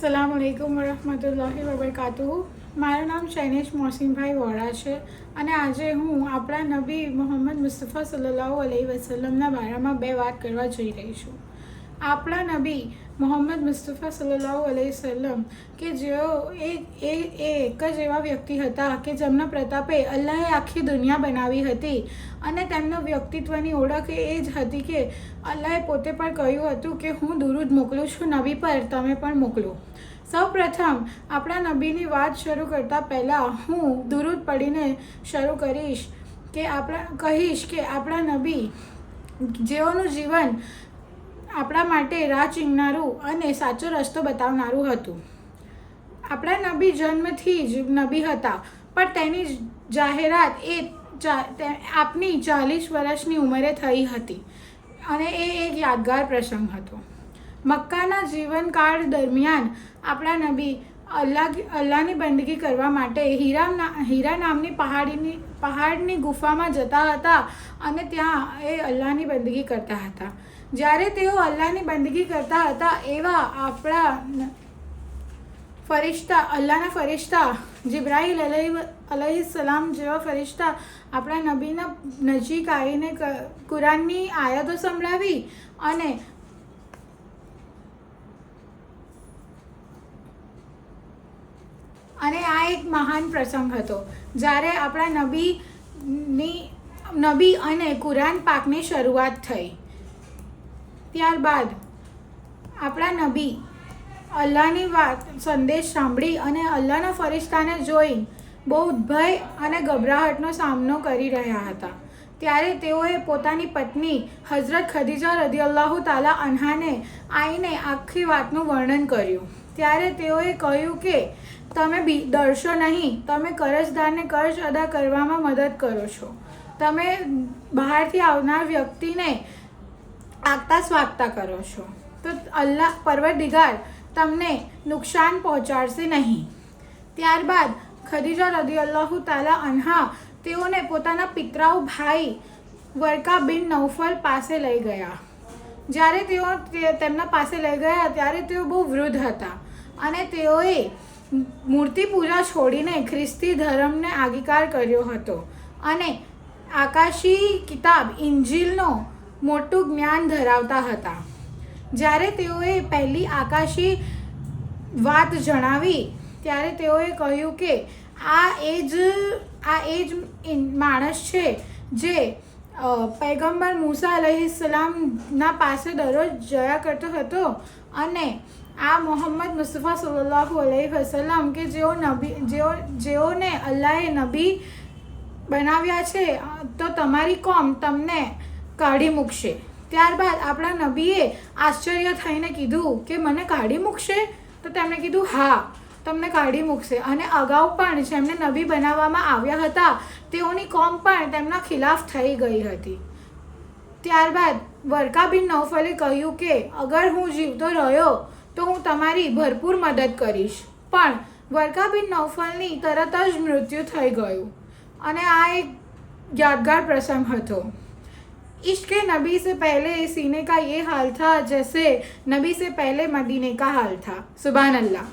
अस्सलामुअलैकुम वरहमतुल्लाहि वबरकातुहू। મારું નામ શૈનેશ મોહસિનભાઈ વોરા છે અને આજે હું આપણા નબી મોહમ્મદ મુસ્તફા સલ્લલ્લાહુ અલૈહિ વસલ્લમના બારામાં બે વાત કરવા જઈ રહી છું। આપણા નબી મોહમ્મદ મુસ્તફા સલ્લલ્લાહુ અલૈહિ વસલ્લમ કે જેઓ એક જ એવા વ્યક્તિ હતા કે જેમના પ્રતાપે અલ્લાહે આખી દુનિયા બનાવી હતી અને તેમનો વ્યક્તિત્વની ઓળખ એ જ હતી કે અલ્લાહે પોતે પણ કહ્યું હતું કે હું દુરૂદ મોકલું છું નબી પર, તમે પણ મોકલો। સૌપ્રથમ આપણા નબીની વાત શરૂ કરતાં પહેલાં હું દુરૂદ પઢીને શરૂ કહીશ કે આપણા નબી જેઓનું જીવન આપણા માટે રાહ ચીંધનારું અને સાચો રસ્તો બતાવનારું હતું। આપણા નબી જન્મથી જ નબી હતા, પણ તેની જાહેરાત આપની 40 વર્ષની ઉંમરે થઈ હતી અને એ એક યાદગાર પ્રસંગ હતો। મક્કાના જીવનકાળ દરમિયાન આપણા નબી અલ્લાહની બંદગી કરવા માટે હીરા નામની પહાડની ગુફામાં જતા હતા અને ત્યાં એ અલ્લાહની બંદગી કરતા હતા। જ્યારે તેઓ અલ્લાહની બંદગી કરતા હતા એવા અલ્લાહના ફરિશ્તા જિબ્રાઈલ અલૈહિસ્સલામ જેવા ફરિશ્તા આપણા નબીના નજીક આવીને કુરાનની આયતો સંભળાવી અને આ એક મહાન પ્રસંગ હતો જ્યારે આપણા નબી અને કુરાન પાકની શરૂઆત થઈ। ત્યારબાદ આપણા નબી અલ્લાહની સંદેશ સાંભળી અને અલ્લાહના ફરિશ્તાને જોઈ બહુ ભય અને ગભરાહટનો સામનો કરી રહ્યા હતા। ત્યારે તેઓએ પોતાની પત્ની હઝરત ખદીજા રદિયલ્લાહુ તાલા અન્હાને આવીને આખી વાતનું વર્ણન કર્યું। ત્યારે તેઓએ કહ્યું કે તમે ડરશો નહીં, તમે કરજદારને કર્જ અદા કરવામાં મદદ કરો છો, તમે બહારથી આવનાર વ્યક્તિને આગતા સ્વાગતા કરો છો, તો અલ્લાહ પરવરદિગાર તમને નુકસાન પહોંચાડશે નહીં। ત્યારબાદ ખદીજા રદિયલ્લાહુ તાલા અન્હા તેઓને પોતાના પિતરાઉ ભાઈ વરકા બિન નૌફલ પાસે લઈ ગયા। જ્યારે તેઓ તેમના પાસે લઈ ગયા ત્યારે તેઓ બહુ વૃદ્ધ હતા અને તેઓએ મૂર્તિ પૂજા છોડીને ખ્રિસ્તી ધર્મને અંગીકાર કર્યો હતો અને આકાશી કિતાબ ઇંજીલનો મોટું જ્ઞાન ધરાવતા હતા। જ્યારે તેઓએ પહેલી આકાશી વાત જણાવી ત્યારે તેઓએ કહ્યું કે આ એ જ માણસ છે જે પૈગંબર મૂસા અલૈહિસ્સલામના પાસે દરરોજ જયા કરતો હતો અને આ મોહમ્મદ મુસ્તફા સલ્લલ્લાહુ અલૈહિ વસલ્લમ કે જેઓને અલ્લાહે નબી બનાવ્યા છે તો તમારી કોમ તમને કાઢી મૂકશે। ત્યારબાદ આપણા નબીએ આશ્ચર્ય થઈને કીધું કે મને કાઢી મૂકશે? તો તેમણે કીધું હા, તમને કાઢી મૂકશે। અને અગાઉ પણ જેમને નબી બનાવવામાં આવ્યા હતા તેઓની કોમ પણ તેમના ખિલાફ થઈ ગઈ હતી। ત્યારબાદ વરકા બિન નૌફલે કહ્યું કે અગર હું જીવતો રહ્યો તો હું તમારી ભરપૂર મદદ કરીશ, પણ વરકા બિન નૌફલની તરત જ મૃત્યુ થઈ ગયું અને આ એક યાદગાર પ્રસંગ હતો। इश्क़ नबी से पहले सीने का ये हाल था जैसे नबी से पहले मदीने का हाल था। सुभान अल्लाह।